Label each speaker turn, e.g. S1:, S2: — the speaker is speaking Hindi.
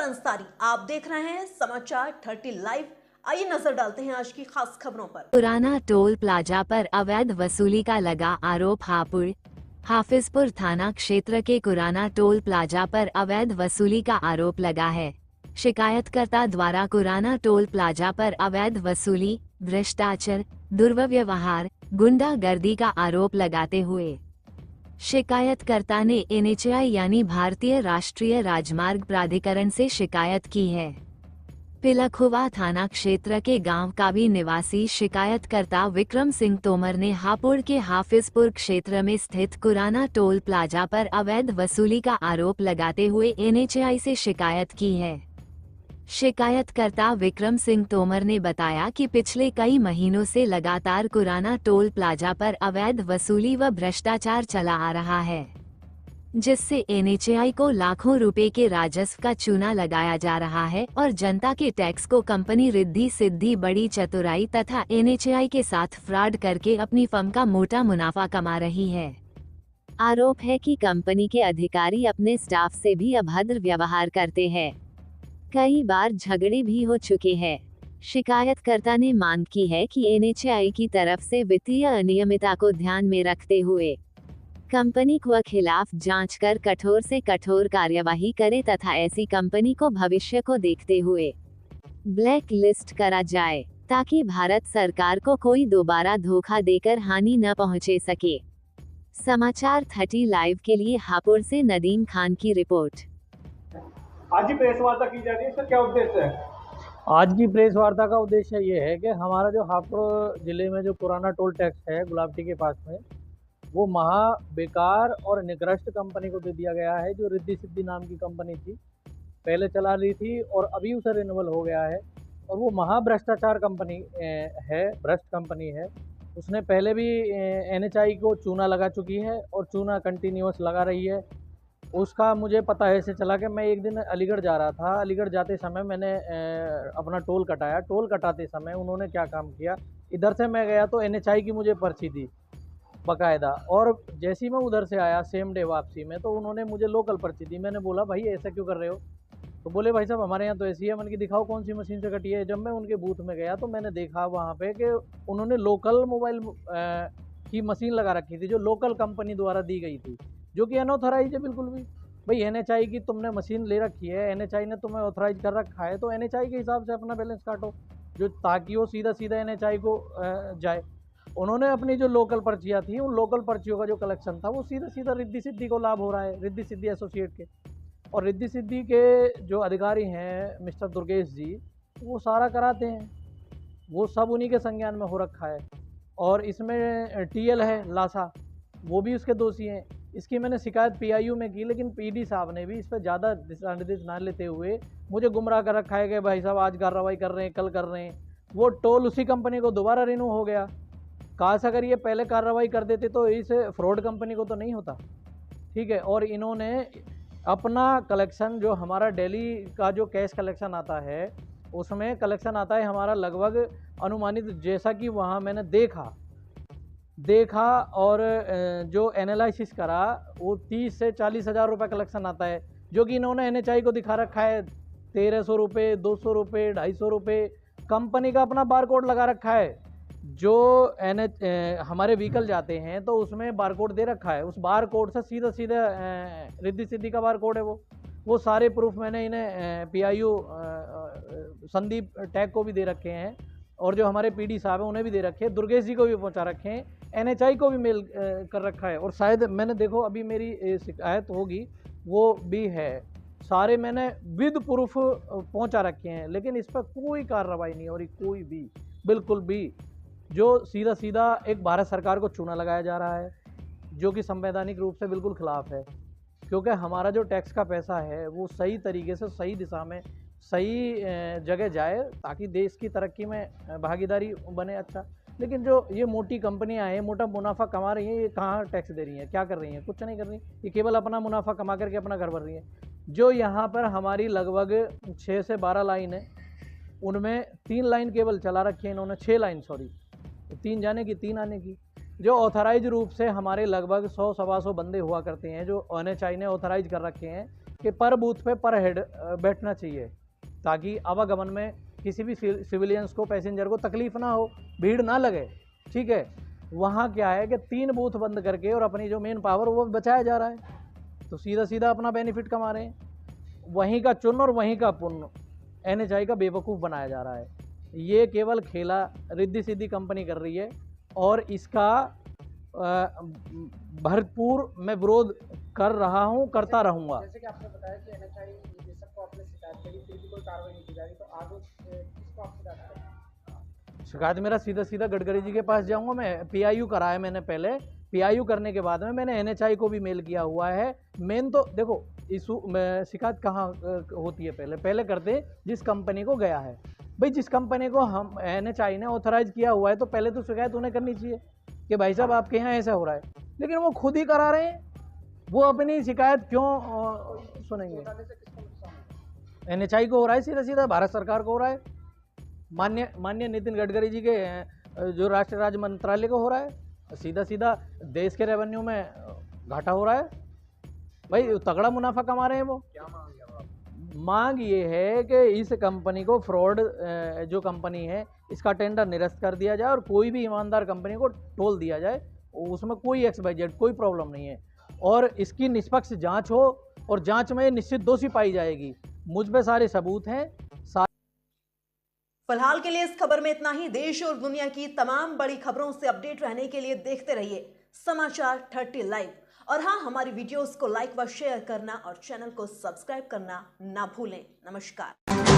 S1: अंसारी, आप देख रहे हैं समाचार 30 लाइव। आइए नजर डालते हैं आज की खास खबरों पर।
S2: पुराना टोल प्लाजा पर अवैध वसूली का लगा आरोप। हाफिजपुर थाना क्षेत्र के कुराना टोल प्लाजा पर अवैध वसूली का आरोप लगा है। शिकायतकर्ता द्वारा कुराना टोल प्लाजा पर अवैध वसूली, भ्रष्टाचार, दुर्व्यवहार, गुंडागर्दी का आरोप लगाते हुए शिकायतकर्ता ने एनएचएआई यानी भारतीय राष्ट्रीय राजमार्ग प्राधिकरण से शिकायत की है। पिलखुवा थाना क्षेत्र के गांव काबी निवासी शिकायतकर्ता विक्रम सिंह तोमर ने हापुड़ के हाफिजपुर क्षेत्र में स्थित कुराना टोल प्लाजा पर अवैध वसूली का आरोप लगाते हुए एनएचएआई से शिकायत की है। शिकायतकर्ता विक्रम सिंह तोमर ने बताया कि पिछले कई महीनों से लगातार कुराना टोल प्लाजा पर अवैध वसूली व भ्रष्टाचार चला आ रहा है, जिससे एनएचएआई को लाखों रुपए के राजस्व का चूना लगाया जा रहा है और जनता के टैक्स को कंपनी रिद्धि सिद्धि बड़ी चतुराई तथा एनएचएआई के साथ फ्रॉड करके अपनी फर्म का मोटा मुनाफा कमा रही है। आरोप है कि कंपनी के अधिकारी अपने स्टाफ से भी अभद्र व्यवहार करते हैं। कई बार झगड़े भी हो चुके हैं। शिकायतकर्ता ने मांग की है कि एनएचएआई की तरफ से वित्तीय अनियमितता को ध्यान में रखते हुए कंपनी को खिलाफ जांच कर कठोर से कठोर कार्यवाही करे तथा ऐसी कंपनी को भविष्य को देखते हुए ब्लैक लिस्ट करा जाए, ताकि भारत सरकार को कोई दोबारा धोखा देकर हानि न पहुंचे सके। समाचार 30 लाइव के लिए हापुड़ से नदीम खान की रिपोर्ट।
S3: आज की प्रेस वार्ता की जा रही है, इसका क्या उद्देश्य है?
S4: आज की प्रेस वार्ता का उद्देश्य ये है कि हमारा जो हापुड़ जिले में जो पुराना टोल टैक्स है गुलाबटी के पास में, वो महा बेकार और निकृष्ट कंपनी को दे दिया गया है, जो रिद्धि सिद्धि नाम की कंपनी थी, पहले चला रही थी और अभी उसे रिन्यूअल हो गया है। और वो महा भ्रष्टाचार कंपनी है, भ्रष्ट कंपनी है। उसने पहले भी एनएचएआई को चूना लगा चुकी है और चूना कंटिन्यूअस लगा रही है। उसका मुझे पता ऐसे चला कि मैं एक दिन अलीगढ़ जा रहा था। अलीगढ़ जाते समय मैंने अपना टोल कटाया। टोल कटाते समय उन्होंने क्या काम किया, इधर से मैं गया तो एनएचएआई की मुझे पर्ची दी बाकायदा, और जैसे ही मैं उधर से आया सेम डे वापसी में, तो उन्होंने मुझे लोकल पर्ची दी। मैंने बोला भाई ऐसा क्यों कर रहे हो? तो बोले भाई साहब हमारे यहाँ तो ऐसी है। मैंने कि दिखाओ कौन सी मशीन से कटी है। जब मैं उनके बूथ में गया तो मैंने देखा वहाँ पे कि उन्होंने लोकल मोबाइल की मशीन लगा रखी थी, जो लोकल कंपनी द्वारा दी गई थी, जो कि अनऑथराइज है बिल्कुल भी। भाई एनएचएआई की तुमने मशीन ले रखी है, एनएचएआई ने तुम्हें ऑथराइज कर रखा है, तो एनएचएआई के हिसाब से अपना बैलेंस काटो, जो ताकि वो सीधा सीधा एनएचएआई को जाए। उन्होंने अपनी जो लोकल पर्चियाँ थी, उन लोकल पर्चियों का जो कलेक्शन था वो सीधा सीधा रिद्धि सिद्धि को लाभ हो रहा है, रिद्धि सिद्धि एसोसिएट के। और रिद्धि सिद्धि के जो अधिकारी हैं मिस्टर दुर्गेश जी, वो सारा कराते हैं, वो सब उन्हीं के संज्ञान में हो रखा है। और इसमें टीएल है लासा, वो भी उसके दोषी हैं। इसकी मैंने शिकायत पीआईयू में की, लेकिन पीडी साहब ने भी इस पर ज़्यादा दिशा निर्देश ना लेते हुए मुझे गुमराह कर रखा है कि भाई साहब आज कार्रवाई कर रहे हैं, कल कर रहे हैं। वो टोल उसी कंपनी को दोबारा रिन्यू हो गया। काश अगर ये पहले कार्रवाई कर देते तो इस फ्रॉड कंपनी को तो नहीं होता, ठीक है। और इन्होंने अपना कलेक्शन, जो हमारा डेली का जो कैश कलेक्शन आता है, उसमें कलेक्शन आता है हमारा लगभग अनुमानित, जैसा कि वहाँ मैंने देखा और जो एनालिसिस करा, वो 30 से 40 हज़ार रुपये कलेक्शन आता है, जो कि इन्होंने एनएचएआई को दिखा रखा है 1300 रुपये, 200 रुपये, 250 रुपये। कंपनी का अपना बारकोड लगा रखा है। जो हमारे व्हीकल जाते हैं तो उसमें बारकोड दे रखा है, उस बारकोड से सीधा सीधा रिद्धि सिद्धि का बारकोड है वो सारे प्रूफ मैंने इन्हें पीआईयू संदीप टैग को भी दे रखे हैं, और जो हमारे पीडी साहब हैं उन्हें भी दे रखे हैं, दुर्गेश जी को भी पहुंचा रखे हैं, एनएचएआई को भी मेल कर रखा है। और शायद मैंने देखो अभी मेरी शिकायत होगी वो भी है, सारे मैंने विद प्रूफ पहुंचा रखे हैं, लेकिन इस पर कोई कार्रवाई नहीं हो रही, कोई भी, बिल्कुल भी। जो सीधा सीधा एक भारत सरकार को चूना लगाया जा रहा है, जो कि संवैधानिक रूप से बिल्कुल खिलाफ है, क्योंकि हमारा जो टैक्स का पैसा है वो सही तरीके से सही दिशा में सही जगह जाए, ताकि देश की तरक्की में भागीदारी बने। अच्छा, लेकिन जो ये मोटी कंपनियां हैं, मोटा मुनाफा कमा रही हैं, ये कहाँ टैक्स दे रही हैं, क्या कर रही हैं? कुछ नहीं कर रही, ये केवल अपना मुनाफा कमा करके अपना घर भर रही है। जो यहाँ पर हमारी लगभग 6 से 12 लाइन है, उनमें 3 लाइन केवल चला रखी है इन्होंने, 6 लाइन सॉरी, 3 जाने की 3 आने की। जो ऑथराइज रूप से हमारे लगभग 100 सवा 100 बंदे हुआ करते हैं, जो एनएचएआई ने ऑथराइज कर रखे हैं, कि पर बूथ पे पर हेड बैठना चाहिए, ताकि आवागमन में किसी भी सिविलियंस को, पैसेंजर को तकलीफ ना हो, भीड़ ना लगे। ठीक है, वहाँ क्या है कि 3 बूथ बंद करके और अपनी जो मेन पावर वो बचाया जा रहा है, तो सीधा सीधा अपना बेनिफिट कमा रहे हैं। वहीं का चुन और वहीं का पुण्य NHI का बेवकूफ़ बनाया जा रहा है। ये केवल खेला रिद्धि सिद्धि कंपनी कर रही है और इसका भरपूर मैं विरोध कर रहा हूँ, करता रहूँगा।
S3: जैसे कि आपने बताया कि NHI निदेशक को आपने शिकायत करी, फिर भी कोई कार्रवाई नहीं की जा रही, तो आगे किसको आप शिकायत करेंगे?
S4: शिकायत मेरा सीधा सीधा गडकरी जी के पास जाऊंगा। मैं PIU कराया मैंने पहले, PIU करने के बाद में मैंने NHI को भी मेल किया हुआ है। मेन तो देखो इशू शिकायत कहाँ होती है, पहले करते जिस कंपनी को गया है। भाई जिस कंपनी को हम NHI ने ऑथराइज किया हुआ है तो पहले तो शिकायत उन्हें करनी चाहिए कि भाई साहब आपके यहाँ ऐसा हो रहा है, लेकिन वो खुद ही करा रहे हैं। वो अपनी शिकायत क्यों सुनेंगे? NHI को हो रहा है, सीधा सीधा भारत सरकार को हो रहा है, माननीय नितिन गडकरी जी के जो राष्ट्रीय राज्य मंत्रालय को हो रहा है, सीधा सीधा देश के रेवेन्यू में घाटा हो रहा है। भाई तगड़ा मुनाफा कमा रहे हैं वो।
S3: क्या मांग है आप?
S4: मांग ये है कि इस कंपनी को फ्रॉड जो कंपनी है इसका टेंडर निरस्त कर दिया जाए और कोई भी ईमानदार कंपनी को टोल दिया जाए, उसमें कोई XYZ कोई प्रॉब्लम नहीं है, और इसकी निष्पक्ष जांच हो और जांच में निश्चित दोषी पाई जाएगी। मुझ पे सारे सबूत हैं।
S1: फिलहाल के लिए इस खबर में इतना ही। देश और दुनिया की तमाम बड़ी खबरों से अपडेट रहने के लिए देखते रहिए समाचार 30 लाइव। और हाँ, हमारी वीडियोस को लाइक व शेयर करना और चैनल को सब्सक्राइब करना ना भूलें। नमस्कार।